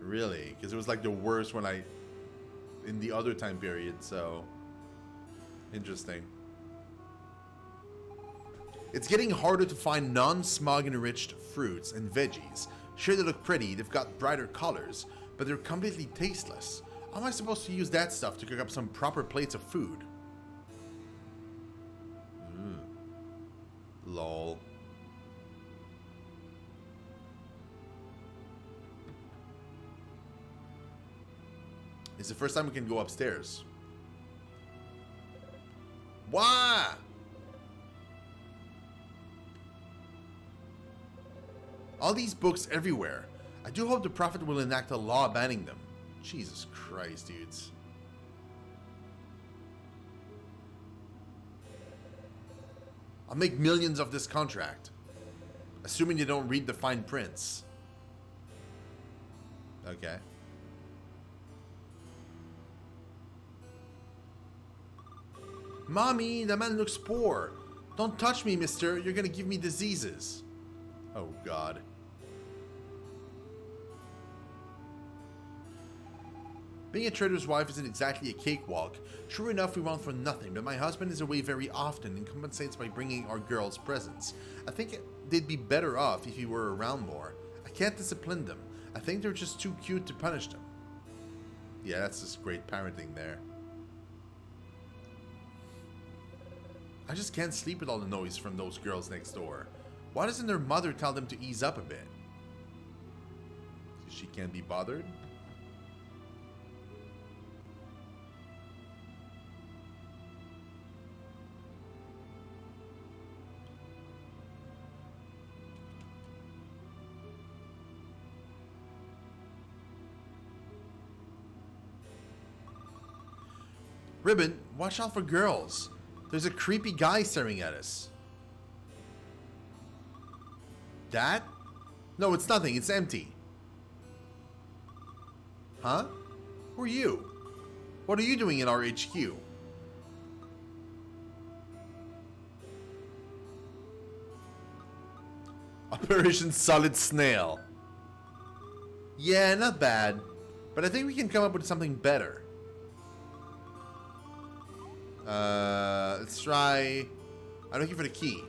Really? Because it was like the worst when in the other time period, so... Interesting. It's getting harder to find non-smog enriched fruits and veggies. Sure, they look pretty, they've got brighter colors, but they're completely tasteless. How am I supposed to use that stuff to cook up some proper plates of food? Lol. It's the first time we can go upstairs. Why? All these books everywhere. I do hope the Prophet will enact a law banning them. Jesus Christ, dudes. I'll make millions off this contract. Assuming they don't read the fine prints. Okay. Mommy, the man looks poor. Don't touch me, mister. You're gonna give me diseases. Oh, God. Being a trader's wife isn't exactly a cakewalk. True enough, we want for nothing, but my husband is away very often and compensates by bringing our girls presents. I think they'd be better off if he were around more. I can't discipline them. I think they're just too cute to punish them. Yeah, that's just great parenting there. I just can't sleep with all the noise from those girls next door. Why doesn't their mother tell them to ease up a bit? She can't be bothered? Ribbon, watch out for girls. There's a creepy guy staring at us. That? No, it's nothing. It's empty. Huh? Who are you? What are you doing in our HQ? Operation Solid Snail. Yeah, not bad. But I think we can come up with something better. Let's try... I'm looking for the key.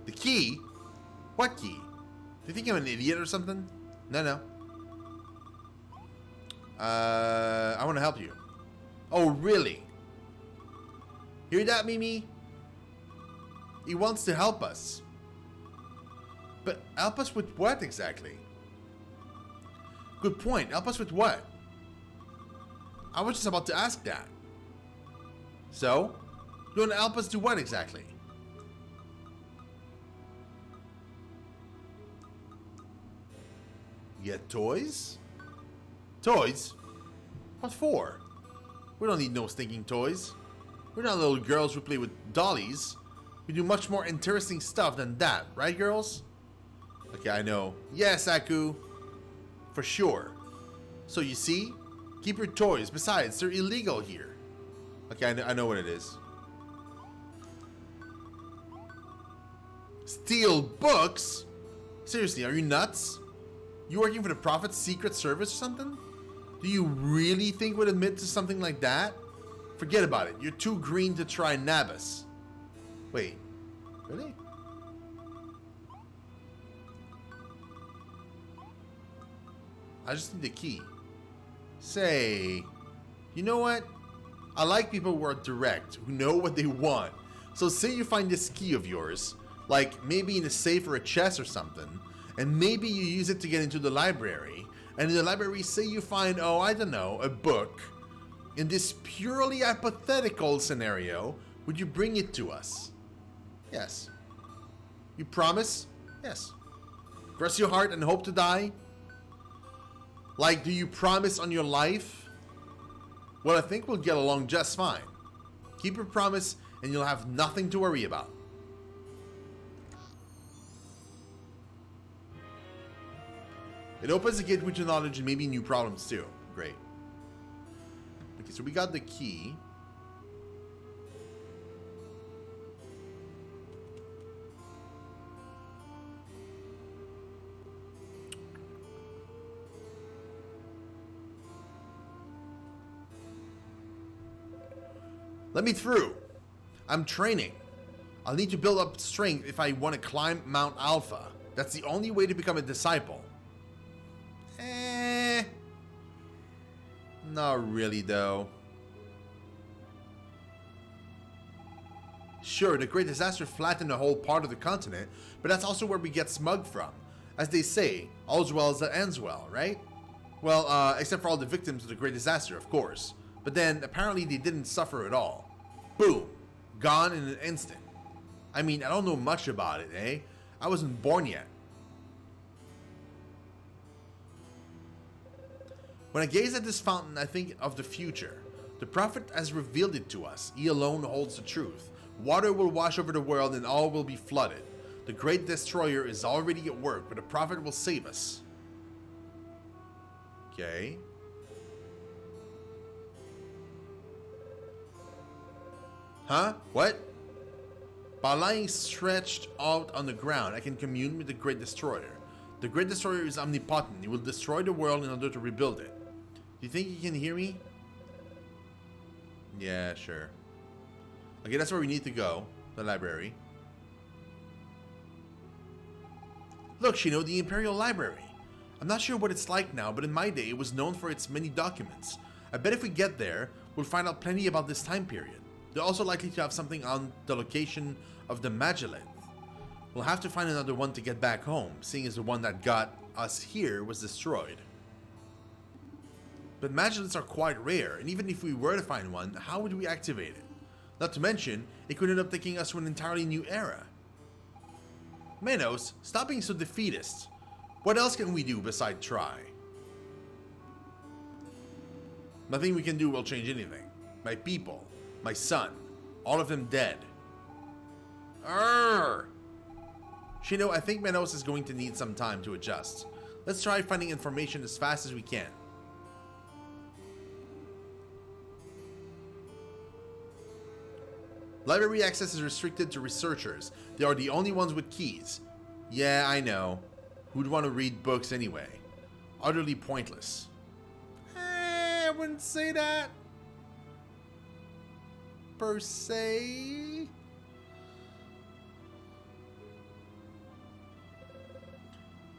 The key? What key? Do you think I'm an idiot or something? No. I want to help you. Oh, really? Hear that, Mimi? He wants to help us. But help us with what exactly? Good point. Help us with what? I was just about to ask that. So? You want to help us do what exactly? Get toys? Toys? What for? We don't need no stinking toys. We're not little girls who play with dollies. We do much more interesting stuff than that, right, girls? Okay, I know. Yes, Aku. For sure. So you see? Keep your toys. Besides, they're illegal here. Okay, I know what it is. Steal books? Seriously, are you nuts? You working for the Prophet's Secret Service or something? Do you really think we'd admit to something like that? Forget about it. You're too green to try and nab us. Wait. Really? I just need the key. Say, you know what? I like people who are direct, who know what they want. So say you find this key of yours, like maybe in a safe or a chest or something, and maybe you use it to get into the library, and in the library say you find, oh, I don't know, a book. In this purely hypothetical scenario, would you bring it to us? Yes. You promise? Yes. Cross your heart and hope to die? Like, do you promise on your life? Well, I think we'll get along just fine. Keep your promise and you'll have nothing to worry about. It opens the gateway to knowledge and maybe new problems too. Great. Okay, so we got the key. Let me through. I'm training. I'll need to build up strength if I want to climb Mount Alpha. That's the only way to become a disciple. Not really though. Sure, the Great Disaster flattened the whole part of the continent, but that's also where we get smug from. As they say, all's well that ends well, right? Well, except for all the victims of the Great Disaster, of course. But then, apparently they didn't suffer at all. Boom. Gone in an instant. I mean, I don't know much about it, eh? I wasn't born yet. When I gaze at this fountain, I think of the future. The prophet has revealed it to us. He alone holds the truth. Water will wash over the world and all will be flooded. The great destroyer is already at work, but the prophet will save us. Okay. Huh? What? By lying stretched out on the ground, I can commune with the Great Destroyer. The Great Destroyer is omnipotent. He will destroy the world in order to rebuild it. Do you think he can hear me? Yeah, sure. Okay, that's where we need to go. The library. Look, Shino, the Imperial Library. I'm not sure what it's like now, but in my day, it was known for its many documents. I bet if we get there, we'll find out plenty about this time period. They're also likely to have something on the location of the Magellith. We'll have to find another one to get back home, seeing as the one that got us here was destroyed. But Magelliths are quite rare, and even if we were to find one, how would we activate it? Not to mention, it could end up taking us to an entirely new era. Menos, stop being so defeatist. What else can we do besides try? Nothing we can do will change anything. My people, my son, all of them dead. Arrgh! Shino, I think Menos is going to need some time to adjust. Let's try finding information as fast as we can. Library access is restricted to researchers. They are the only ones with keys. Yeah, I know. Who'd want to read books anyway? Utterly pointless. I wouldn't say that. Per se.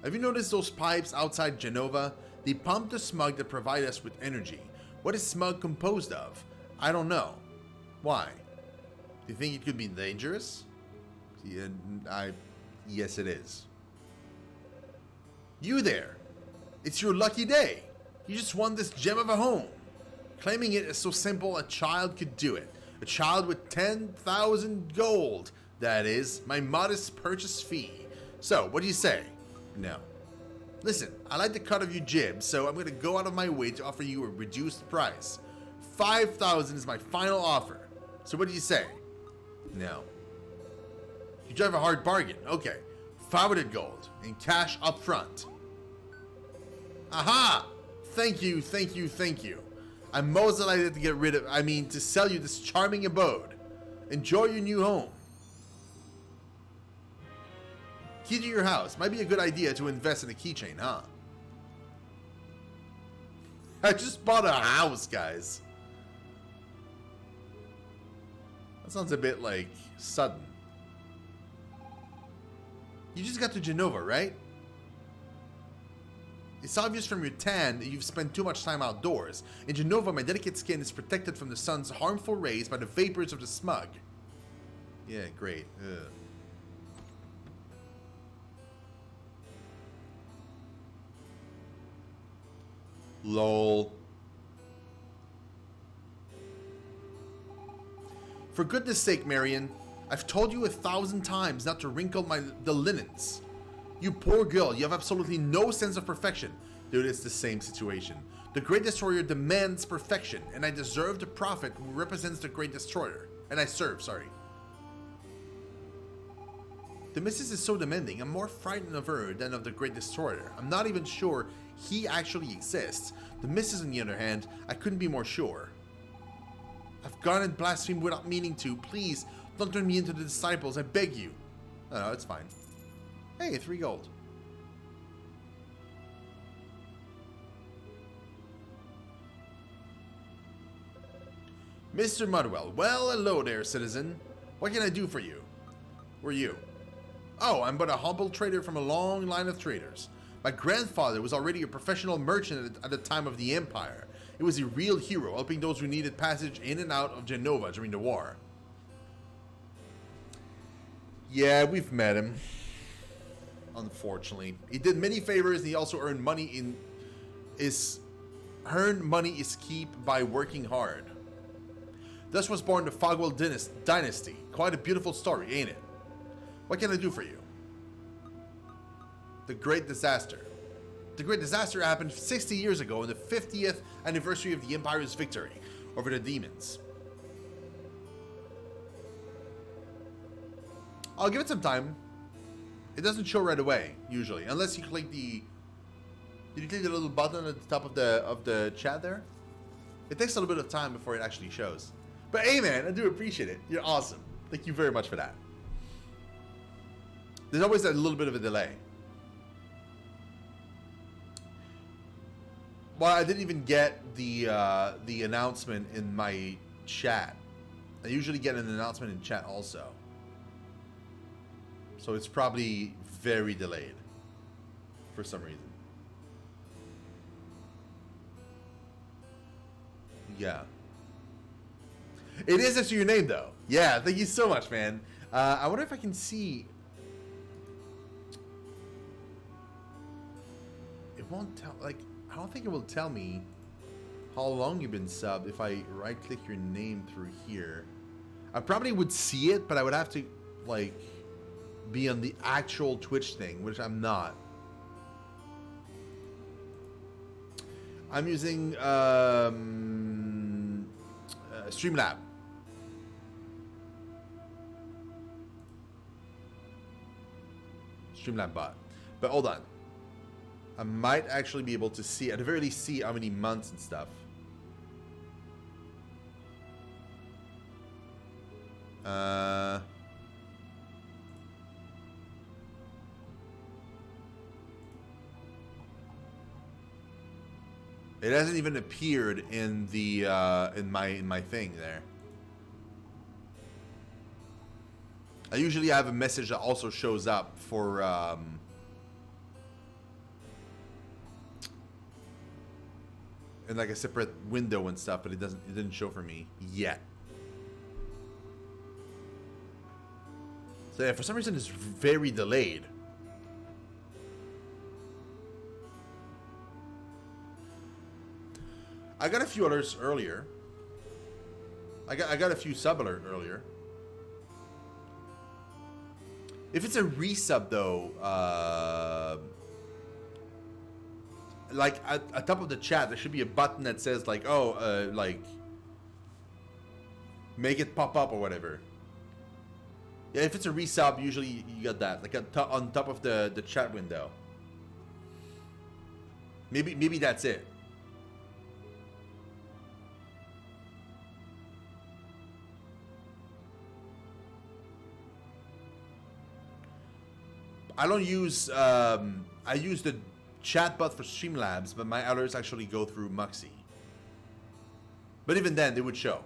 Have you noticed those pipes outside Genova? They pump the smug that provide us with energy. What is smug composed of? I don't know. Why? Do you think it could be dangerous? Yeah, yes, it is. You there. It's your lucky day. You just won this gem of a home. Claiming it is so simple a child could do it. A child with 10,000 gold. That is, my modest purchase fee. So, what do you say? No. Listen, I like the cut of your jib, so I'm going to go out of my way to offer you a reduced price. 5,000 is my final offer. So what do you say? No. You drive a hard bargain. Okay. 500 gold in cash up front. Aha! Thank you, thank you, thank you. I'm most delighted to to sell you this charming abode. Enjoy your new home. Key to your house. Might be a good idea to invest in a keychain, huh? I just bought a house, guys. That sounds a bit, like, sudden. You just got to Genova, right? It's obvious from your tan that you've spent too much time outdoors. In Genova, my delicate skin is protected from the sun's harmful rays by the vapors of the smug. Yeah, great. Ugh. Lol. For goodness sake, Marion, I've told you 1,000 times not to wrinkle the linens. You poor girl, you have absolutely no sense of perfection. Dude, it's the same situation. The Great Destroyer demands perfection, and I deserve the prophet who represents the Great Destroyer. And I serve, sorry. The missus is so demanding, I'm more frightened of her than of the Great Destroyer. I'm not even sure he actually exists. The missus, on the other hand, I couldn't be more sure. I've gone and blasphemed without meaning to. Please, don't turn me into the disciples, I beg you. No, it's fine. Hey, 3 gold. Mr. Mudwell. Well, hello there, citizen. What can I do for you? Who are you? Oh, I'm but a humble trader from a long line of traders. My grandfather was already a professional merchant at the time of the Empire. He was a real hero, helping those who needed passage in and out of Genova during the war. Yeah, we've met him. Unfortunately. He did many favors and he also earned money in his keep by working hard. Thus was born the Fogwell dynasty. Quite a beautiful story, ain't it? What can I do for you? The Great Disaster. The Great Disaster happened 60 years ago on the 50th anniversary of the Empire's victory over the demons. I'll give it some time. It doesn't show right away, usually, unless you click the... Did you click the little button at the top of the chat there? It takes a little bit of time before it actually shows. But hey man, I do appreciate it. You're awesome. Thank you very much for that. There's always a little bit of a delay. Well, I didn't even get the announcement in my chat. I usually get an announcement in chat also. So it's probably very delayed for some reason. Yeah. It is actually your name though. Yeah, thank you so much, man. I wonder if I can see. It won't tell, like, I don't think it will tell me how long you've been subbed if I right click your name through here. I probably would see it, but I would have to, like, be on the actual Twitch thing, which I'm not. I'm using Streamlab. Streamlab bot. But hold on. I might actually be able to see, at the very least, see how many months and stuff. It hasn't even appeared in the in my thing there. I usually have a message that also shows up for in like a separate window and stuff, but it didn't show for me yet. So yeah, for some reason it's very delayed. I got a few others earlier. I got a few sub alert earlier. If it's a resub though, like at top of the chat, there should be a button that says like, oh, like make it pop up or whatever. Yeah, if it's a resub, usually you got that, like on top of the chat window. Maybe that's it. I don't use, I use the chatbot for Streamlabs, but my alerts actually go through Muxy. But even then, they would show.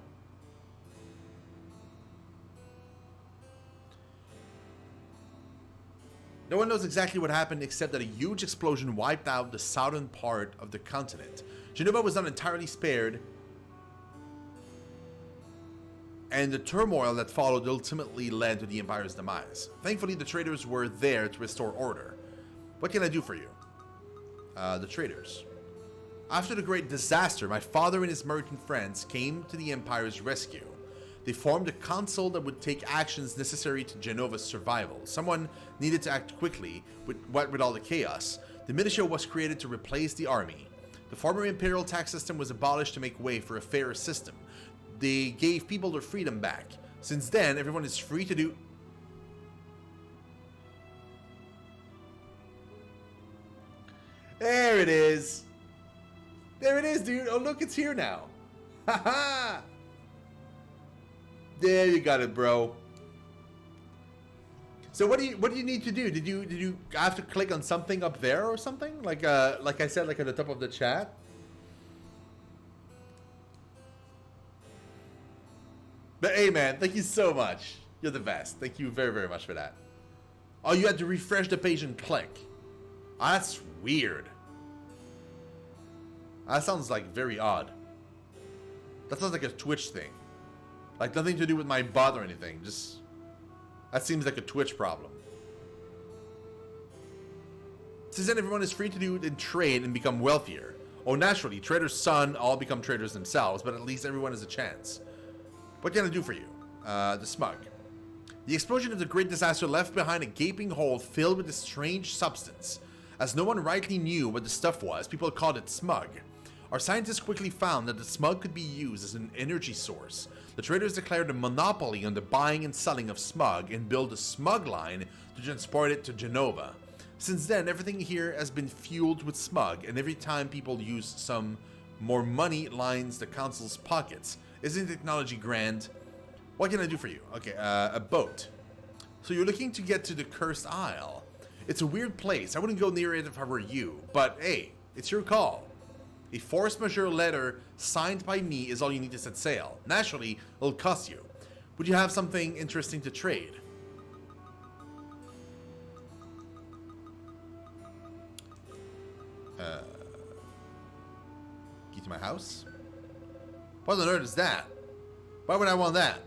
No one knows exactly what happened except that a huge explosion wiped out the southern part of the continent. Genova was not entirely spared, and the turmoil that followed ultimately led to the Empire's demise. Thankfully, the traders were there to restore order. What can I do for you? The traders. After the Great Disaster, my father and his merchant friends came to the Empire's rescue. They formed a council that would take actions necessary to Genova's survival. Someone needed to act quickly with all the chaos. The militia was created to replace the army. The former imperial tax system was abolished to make way for a fairer system. They gave people their freedom back. Since then, everyone is free to do... There it is. There it is, dude. Oh, look, it's here now. Haha. There you got it, bro. So what do you need to do? Did you have to click on something up there or something? Like I said, like at the top of the chat? But hey, man, thank you so much. You're the best. Thank you very, very much for that. Oh, you had to refresh the page and click. Oh, that's weird. That sounds like very odd. That sounds like a Twitch thing. Like nothing to do with my bot or anything. Just that seems like a Twitch problem. Since then, everyone is free to do it and trade and become wealthier. Oh, naturally, Trader's Son all become traders themselves, but at least everyone has a chance. What can I do for you? The smug. The explosion of the Great Disaster left behind a gaping hole filled with a strange substance. As no one rightly knew what the stuff was, people called it smug. Our scientists quickly found that the smug could be used as an energy source. The traders declared a monopoly on the buying and selling of smug and built a smug line to transport it to Genova. Since then, everything here has been fueled with smug, and every time people use some more money lines the council's pockets. Isn't technology grand? What can I do for you? Okay, a boat. So you're looking to get to the Cursed Isle. It's a weird place. I wouldn't go near it if I were you, but hey, it's your call. A force majeure letter signed by me is all you need to set sail. Naturally, it'll cost you. Would you have something interesting to trade? Key to my house? What on earth is that? Why would I want that?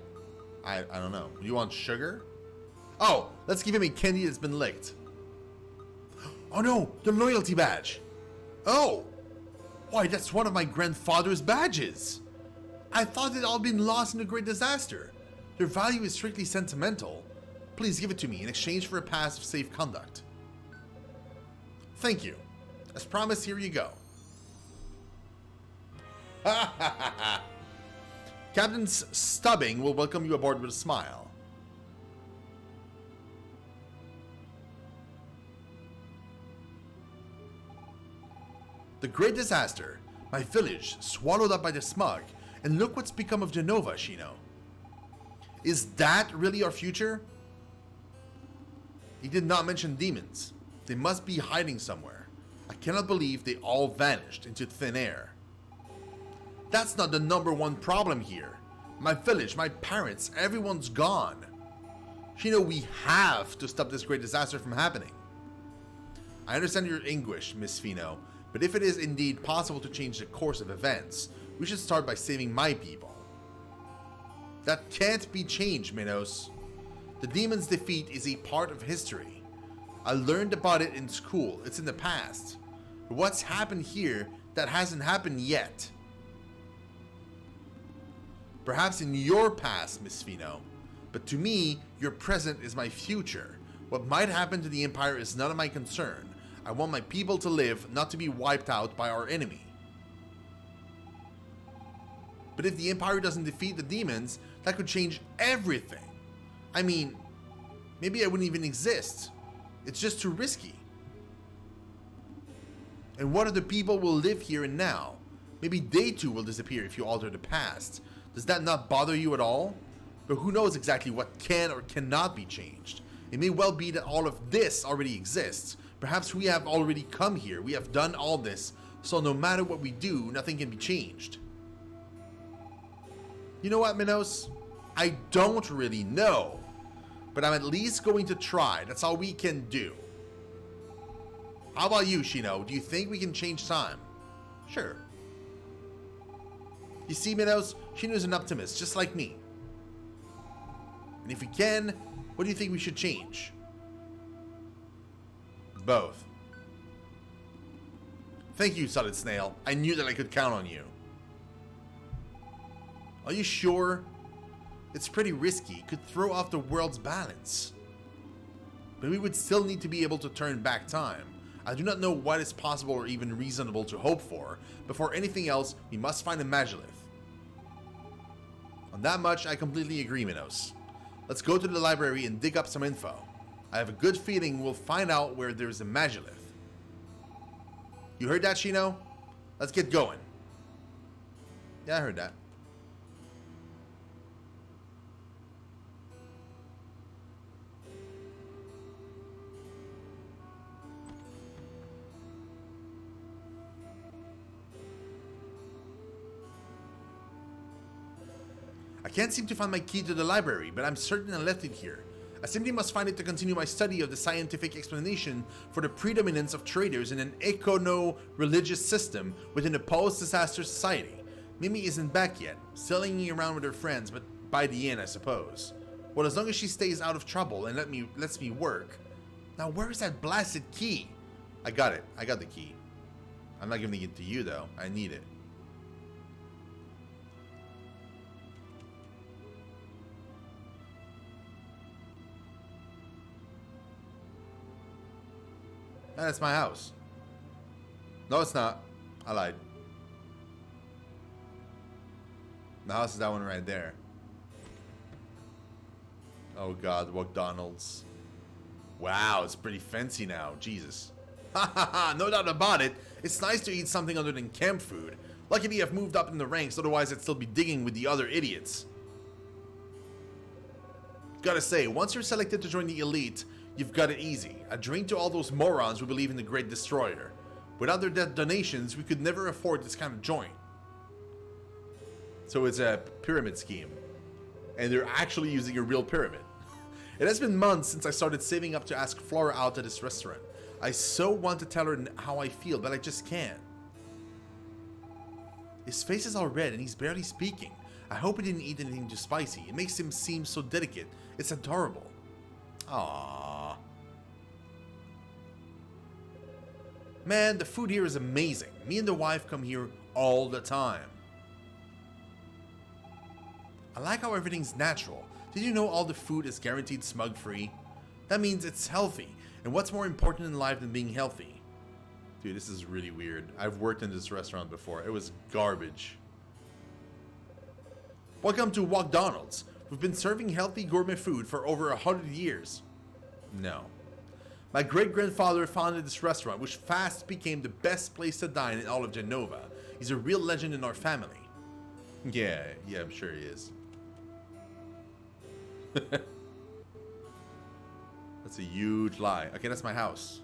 I don't know. You want sugar? Oh, let's give him a candy that's been licked. Oh no, the loyalty badge. Oh, why, that's one of my grandfather's badges. I thought it all been lost in the Great Disaster. Their value is strictly sentimental. Please give it to me in exchange for a pass of safe conduct. Thank you. As promised, here you go. Captain Stubbing will welcome you aboard with a smile. The Great Disaster. My village swallowed up by the smug. And look what's become of Genova, Shino. Is that really our future? He did not mention demons. They must be hiding somewhere. I cannot believe they all vanished into thin air. That's not the #1 problem here. My village, my parents, everyone's gone. Shino, we have to stop this great disaster from happening. I understand your anguish, Miss Fino, but if it is indeed possible to change the course of events, we should start by saving my people. That can't be changed, Minos. The demon's defeat is a part of history. I learned about it in school. It's in the past. But what's happened here that hasn't happened yet? Perhaps in your past, Miss Fino, but to me, your present is my future. What might happen to the Empire is none of my concern. I want my people to live, not to be wiped out by our enemy. But if the Empire doesn't defeat the demons, that could change everything. I mean, maybe I wouldn't even exist. It's just too risky. And what if the people will live here and now? Maybe they too will disappear if you alter the past. Does that not bother you at all? But who knows exactly what can or cannot be changed? It may well be that all of this already exists. Perhaps we have already come here. We have done all this, so no matter what we do, nothing can be changed. You know what, Minos? I don't really know, but I'm at least going to try. That's all we can do. How about you, Shino? Do you think we can change time? Sure. You see, Minos, Shino's an optimist, just like me. And if we can, what do you think we should change? Both. Thank you, Solid Snail. I knew that I could count on you. Are you sure? It's pretty risky. Could throw off the world's balance. But we would still need to be able to turn back time. I do not know what is possible or even reasonable to hope for. Before anything else, we must find a Magilith. On that much, I completely agree, Minos. Let's go to the library and dig up some info. I have a good feeling we'll find out where there's a Magilith. You heard that, Shino? Let's get going. Yeah, I heard that. I can't seem to find my key to the library, but I'm certain I left it here. I simply must find it to continue my study of the scientific explanation for the predominance of traders in an econo-religious system within a post-disaster society. Mimi isn't back yet, still hanging around with her friends, but by the end, I suppose. Well, as long as she stays out of trouble and lets me work. Now, where is that blasted key? I got it. I got the key. I'm not giving it to you, though. I need it. That's my house. No, it's not. I lied. The house is that one right there. Oh god, McDonald's. Wow, it's pretty fancy now. Jesus. Ha ha ha, no doubt about it. It's nice to eat something other than camp food. Luckily I've moved up in the ranks, otherwise I'd still be digging with the other idiots. Gotta say, once you're selected to join the elite, you've got it easy. A drink to all those morons who believe in the Great Destroyer. Without their donations, we could never afford this kind of joint. So it's a pyramid scheme. And they're actually using a real pyramid. It has been months since I started saving up to ask Flora out at this restaurant. I so want to tell her how I feel, but I just can't. His face is all red and he's barely speaking. I hope he didn't eat anything too spicy. It makes him seem so delicate. It's adorable. Aww. Man, the food here is amazing. Me and the wife come here all the time. I like how everything's natural. Did you know all the food is guaranteed smug-free? That means it's healthy. And what's more important in life than being healthy? Dude, this is really weird. I've worked in this restaurant before. It was garbage. Welcome to McDonald's. We've been serving healthy gourmet food for over 100 years. No. My great-grandfather founded this restaurant, which fast became the best place to dine in all of Genova. He's a real legend in our family. Yeah, I'm sure he is. That's a huge lie. Okay, that's my house.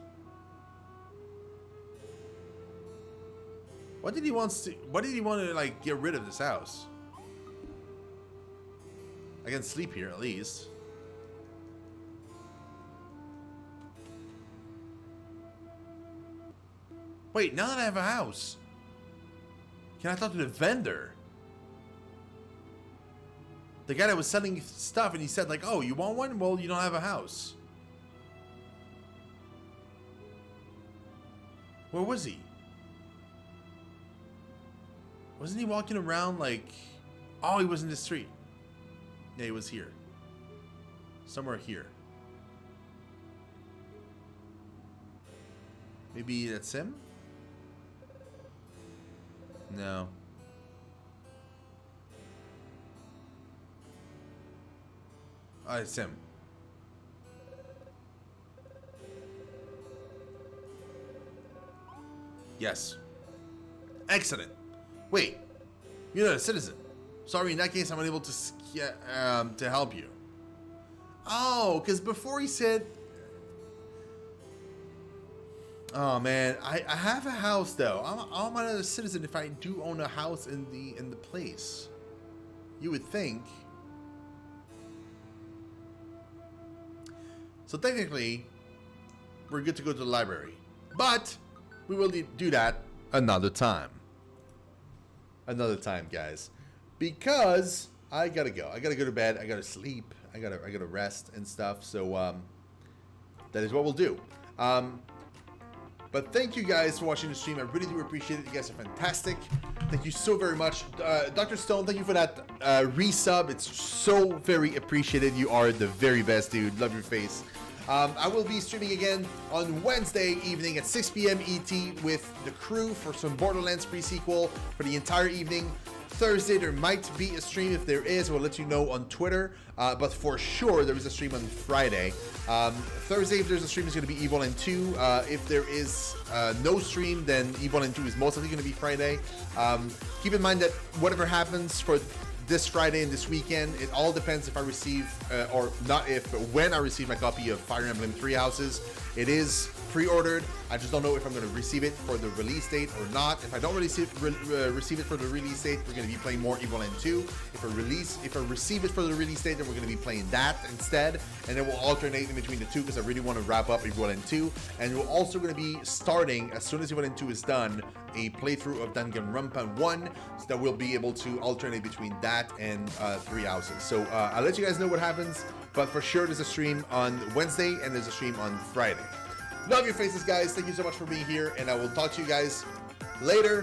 Why did he want to like get rid of this house? I can sleep here at least. Wait, now that I have a house, can I talk to the vendor? The guy that was selling stuff, and he said like, oh, you want one? Well, you don't have a house. Where was he? Wasn't he walking around like... Oh, he was in the street. Yeah, he was here. Somewhere here. Maybe that's him? No. Oh, it's him. Yes. Excellent. Wait. You're not a citizen. Sorry, in that case, I'm unable to help you. Oh, because before he said... Oh man, I have a house though. I'm not a citizen if I do own a house in the place. You would think. So technically, we're good to go to the library. But we will do that another time. Another time, guys. Because I gotta go. I gotta go to bed. I gotta sleep. I gotta rest and stuff. So that is what we'll do. But thank you guys for watching the stream. I really do appreciate it. You guys are fantastic. Thank you so very much. Dr. Stone, thank you for that resub. It's so very appreciated. You are the very best, dude. Love your face. I will be streaming again on Wednesday evening at 6 p.m. ET with the crew for some Borderlands pre-sequel for the entire evening. Thursday, there might be a stream. If there is, we'll let you know on Twitter. But for sure, there is a stream on Friday. Thursday, if there's a stream, it's going to be Evoland 2. If there is no stream, then Evoland 2 is most likely going to be Friday. Keep in mind that whatever happens for this Friday and this weekend, it all depends if I receive, or not if, but when I receive my copy of Fire Emblem Three Houses. It is pre-ordered. I just don't know if I'm going to receive it for the release date or not. If I don't receive it for the release date, we're going to be playing more Evoland 2. If I receive it for the release date, then we're going to be playing that instead. And then we'll alternate in between the two because I really want to wrap up Evoland 2. And we're also going to be starting, as soon as Evoland 2 is done, a playthrough of Danganronpa 1, so that we'll be able to alternate between that and 3 Houses. So I'll let you guys know what happens, but for sure there's a stream on Wednesday and there's a stream on Friday. Love your faces, guys. Thank you so much for being here, and I will talk to you guys later.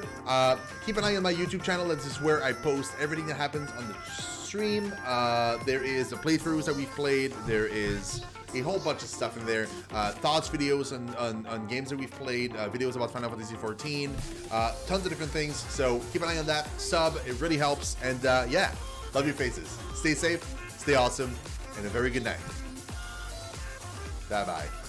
Keep an eye on my YouTube channel. This is where I post everything that happens on the stream. There is the playthroughs that we've played. There is a whole bunch of stuff in there. Thoughts videos on games that we've played, videos about Final Fantasy 14, tons of different things. So keep an eye on that. Sub, it really helps. And yeah, love your faces. Stay safe, stay awesome, and a very good night. Bye-bye.